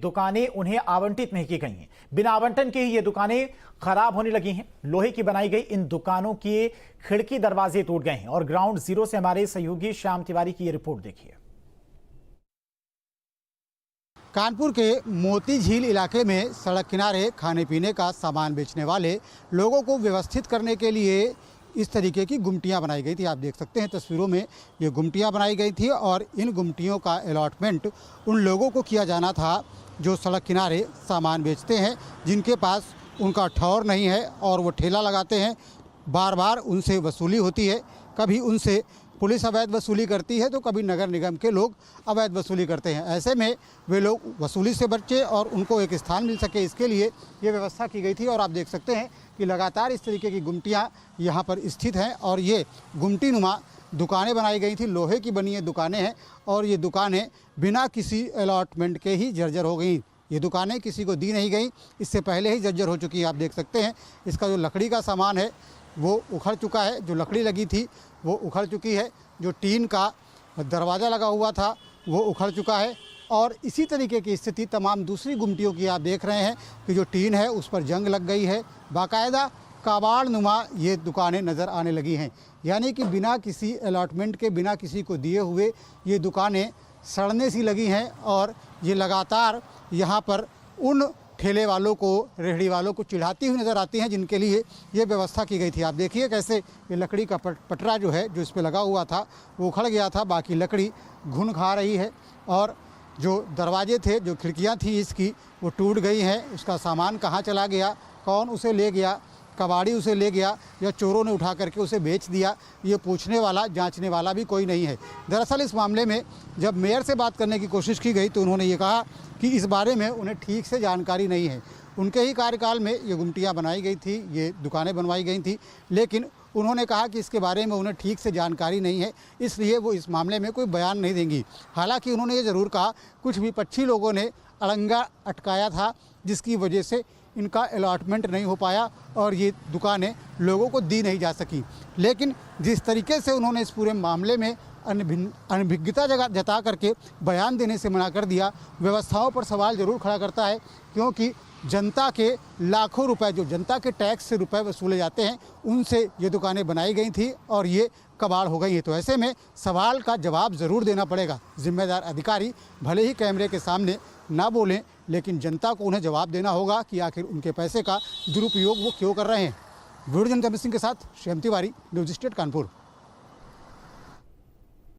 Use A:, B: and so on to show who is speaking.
A: दुकानें उन्हें आवंटित नहीं की गई हैं। बिना आवंटन के ही ये दुकानें खराब होने लगी हैं। लोहे की बनाई गई इन दुकानों के खिड़की दरवाजे टूट गए हैं। और ग्राउंड जीरो से हमारे सहयोगी श्याम तिवारी की ये रिपोर्ट देखिए।
B: कानपुर के मोती झील इलाके में सड़क किनारे खाने पीने का सामान बेचने वाले लोगों को व्यवस्थित करने के लिए इस तरीके की गुमटियां बनाई गई थी। आप देख सकते हैं तस्वीरों में ये गुमटियां बनाई गई थी और इन गुमटियों का अलॉटमेंट उन लोगों को किया जाना था जो सड़क किनारे सामान बेचते हैं, जिनके पास उनका ठौर नहीं है और वो ठेला लगाते हैं। बार बार उनसे वसूली होती है, कभी उनसे पुलिस अवैध वसूली करती है तो कभी नगर निगम के लोग अवैध वसूली करते हैं। ऐसे में वे लोग वसूली से बचे और उनको एक स्थान मिल सके, इसके लिए ये व्यवस्था की गई थी। और आप देख सकते हैं कि लगातार इस तरीके की गुमटियां यहाँ पर स्थित हैं और ये गुमटी नुमा दुकानें बनाई गई थी। लोहे की बनी ये दुकानें हैं और ये दुकानें बिना किसी अलॉटमेंट के ही जर्जर हो गई। ये दुकानें किसी को दी नहीं गई, इससे पहले ही जर्जर हो चुकी हैं। आप देख सकते हैं इसका जो लकड़ी का सामान है वो उखड़ चुका है, जो लकड़ी लगी थी वो उखड़ चुकी है, जो टीन का दरवाज़ा लगा हुआ था वो उखड़ चुका है। और इसी तरीके की स्थिति तमाम दूसरी गुमटियों की आप देख रहे हैं कि जो टीन है उस पर जंग लग गई है। बाकायदा काबाड़ नुमा ये दुकानें नज़र आने लगी हैं, यानी कि बिना किसी अलॉटमेंट के, बिना किसी को दिए हुए ये दुकानें सड़ने सी लगी हैं। और ये लगातार यहाँ पर उन ठेले वालों को, रेहड़ी वालों को चिढ़ाती हुई नज़र आती हैं जिनके लिए ये व्यवस्था की गई थी। आप देखिए कैसे ये लकड़ी का पटरा जो है, जो इस पर लगा हुआ था वो उखड़ गया था, बाकी लकड़ी घुन खा रही है। और जो दरवाजे थे, जो खिड़कियां थी इसकी, वो टूट गई हैं। उसका सामान कहाँ चला गया, कौन उसे ले गया, कबाड़ी उसे ले गया या चोरों ने उठा करके उसे बेच दिया, ये पूछने वाला, जांचने वाला भी कोई नहीं है। दरअसल इस मामले में जब मेयर से बात करने की कोशिश की गई तो उन्होंने ये कहा कि इस बारे में उन्हें ठीक से जानकारी नहीं है। उनके ही कार्यकाल में ये गुमटियाँ बनाई गई थी, ये दुकानें बनवाई गई थी, लेकिन उन्होंने कहा कि इसके बारे में उन्हें ठीक से जानकारी नहीं है, इसलिए वो इस मामले में कोई बयान नहीं देंगी। हालांकि उन्होंने ये ज़रूर कहा कुछ विपक्षी लोगों ने अड़ंगा अटकाया था जिसकी वजह से इनका अलॉटमेंट नहीं हो पाया और ये दुकानें लोगों को दी नहीं जा सकी। लेकिन जिस तरीके से उन्होंने इस पूरे मामले में अनभिज्ञता जता करके बयान देने से मना कर दिया, व्यवस्थाओं पर सवाल ज़रूर खड़ा करता है, क्योंकि जनता के लाखों रुपए, जो जनता के टैक्स से रुपए वसूले जाते हैं, उनसे ये दुकानें बनाई गई थी और ये कबाड़ हो गई है। तो ऐसे में सवाल का जवाब ज़रूर देना पड़ेगा। जिम्मेदार अधिकारी भले ही कैमरे के सामने ना बोलें, लेकिन जनता को उन्हें जवाब देना होगा कि आखिर उनके पैसे का दुरुपयोग वो क्यों कर रहे हैं। वीडियो जर्नलिस्ट सिंह के साथ श्याम तिवारी, न्यूज़ स्टेट कानपुर।